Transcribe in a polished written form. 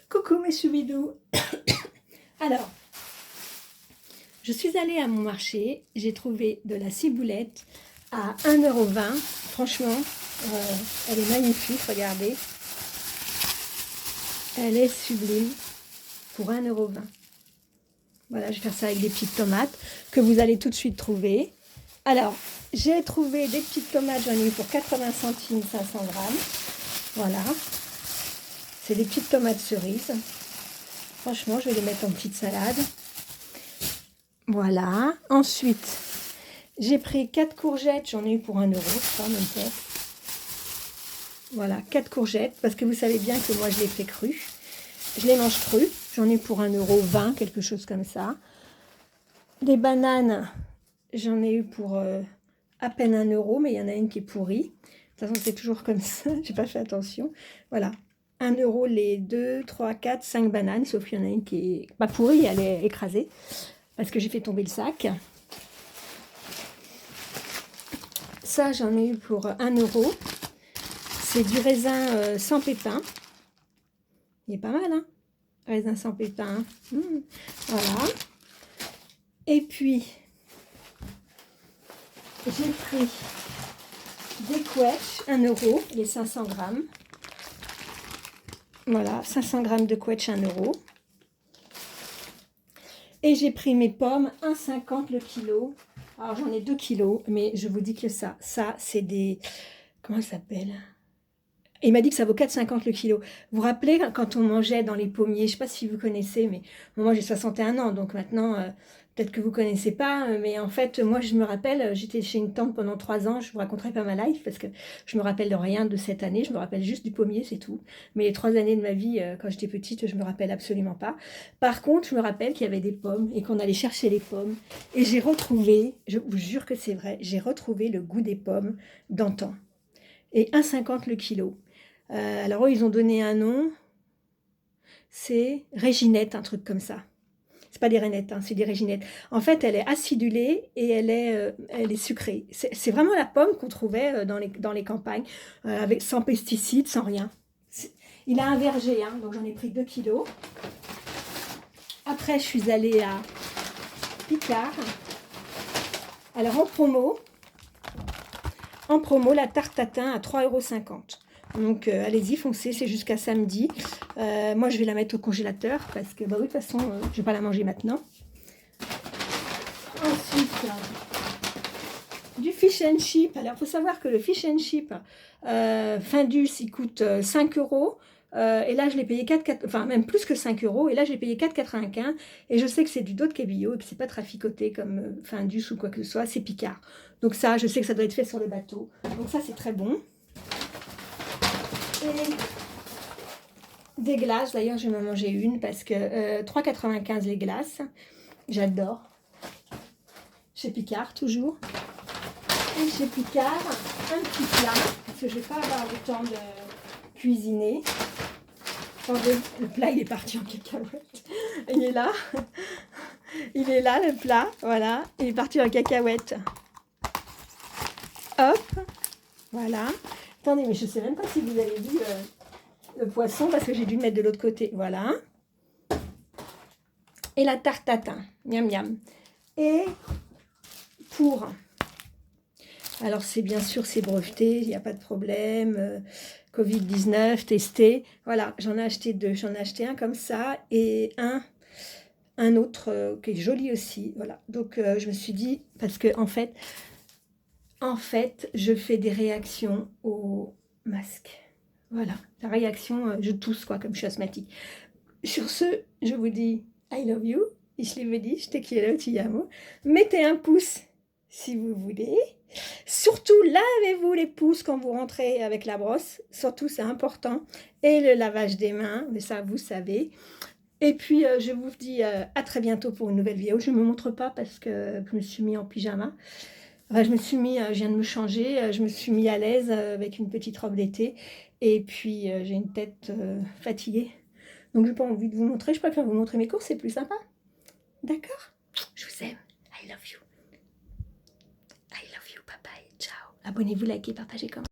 Coucou mes choubidous. Alors, je suis allée à mon marché, j'ai trouvé de la ciboulette à 1,20 €. Franchement, elle est magnifique, regardez. Elle est sublime pour 1,20 €. Voilà, je vais faire ça avec des petites tomates que vous allez tout de suite trouver. Alors, j'ai trouvé des petites tomates, j'en ai eu pour 80 centimes, 500 grammes. Voilà. C'est des petites tomates cerises. Franchement, je vais les mettre en petite salade. Voilà. Ensuite, j'ai pris 4 courgettes. J'en ai eu pour 1 €, je crois, même pas. Voilà, 4 courgettes. Parce que vous savez bien que moi, je les fais crues. Je les mange crues. J'en ai eu pour 1,20 €, quelque chose comme ça. Des bananes, j'en ai eu pour à peine 1 €, mais il y en a une qui est pourrie. De toute façon, c'est toujours comme ça. J'ai pas fait attention. Voilà. 1 € les 2, 3, 4, 5 bananes, sauf qu'il y en a une qui est pas pourrie, elle est écrasée, parce que j'ai fait tomber le sac. Ça, j'en ai eu pour 1 €. C'est du raisin sans pépins. Il est pas mal, hein? Raisin sans pépins. Voilà. Et puis, j'ai pris des quetchs, 1 €, les 500 grammes. Voilà, 500 grammes de quetch, 1 €. Et j'ai pris mes pommes, 1,50 € le kilo. Alors j'en ai 2 kilos, mais je vous dis que ça c'est des... Comment ça s'appelle? Il m'a dit que ça vaut 4,50 € le kilo. Vous vous rappelez quand on mangeait dans les pommiers, je ne sais pas si vous connaissez, mais moi j'ai 61 ans, donc maintenant, peut-être que vous ne connaissez pas, mais en fait, moi je me rappelle, j'étais chez une tante pendant 3 ans, je ne vous raconterai pas ma life, parce que je ne me rappelle de rien de cette année, je me rappelle juste du pommier, c'est tout. Mais les 3 années de ma vie, quand j'étais petite, je ne me rappelle absolument pas. Par contre, je me rappelle qu'il y avait des pommes, et qu'on allait chercher les pommes, et j'ai retrouvé, je vous jure que c'est vrai, j'ai retrouvé le goût des pommes d'antan. Et 1,50 € le kilo. Alors eux, ils ont donné un nom, c'est Réginette, un truc comme ça. C'est pas des rainettes, hein, c'est des réginettes. En fait, elle est acidulée et elle est sucrée. C'est vraiment la pomme qu'on trouvait dans les campagnes, avec, sans pesticides, sans rien. Il a un verger, hein, donc j'en ai pris 2 kilos. Après, je suis allée à Picard. Alors en promo, la tarte tatin à 3,50 €. Donc allez-y, foncez, c'est jusqu'à samedi. Moi, je vais la mettre au congélateur parce que, bah oui, de toute façon, je ne vais pas la manger maintenant. Ensuite, du fish and chip. Alors, il faut savoir que le fish and chip Findus, il coûte 5 €. Et là, je l'ai payé 4, enfin même plus que 5 €. Et là, je l'ai payé 4,95 €. Et je sais que c'est du dos de cabillaud et que c'est pas traficoté comme Findus ou quoi que ce soit. C'est Picard. Donc ça, je sais que ça doit être fait sur le bateau. Donc ça, c'est très bon. Et des glaces, d'ailleurs je vais m'en manger une parce que 3,95 € les glaces, j'adore. Chez Picard toujours. Et chez Picard, un petit plat, parce que je ne vais pas avoir le temps de cuisiner. Attendez, le plat il est parti en cacahuète. Il est là. Il est là le plat, voilà. Il est parti en cacahuète. Hop, voilà. Attendez, mais je ne sais même pas si vous avez vu le poisson parce que j'ai dû le mettre de l'autre côté. Voilà. Et la tarte tatin. Miam miam. Et pour... Alors, c'est bien sûr, c'est breveté, il n'y a pas de problème. Covid-19, testé. Voilà, j'en ai acheté 2. J'en ai acheté un comme ça et un autre qui est joli aussi. Voilà. Donc, je me suis dit, parce que en fait, je fais des réactions au masque. Voilà, la réaction, je tousse quoi, comme je suis asthmatique. Sur ce, je vous dis I love you. Ich liebe dich, je te quiero, ti amo. Mettez un pouce si vous voulez. Surtout, lavez-vous les pouces quand vous rentrez avec la brosse. Surtout, c'est important. Et le lavage des mains, mais ça, vous savez. Et puis, je vous dis à très bientôt pour une nouvelle vidéo. Je ne me montre pas parce que je me suis mis en pyjama. Enfin, je viens de me changer, je me suis mis à l'aise avec une petite robe d'été. Et puis, j'ai une tête fatiguée. Donc, je n'ai pas envie de vous montrer. Je préfère vous montrer mes courses, c'est plus sympa. D'accord? Je vous aime. I love you. I love you, papa. Et ciao. Abonnez-vous, likez, partagez, commentez.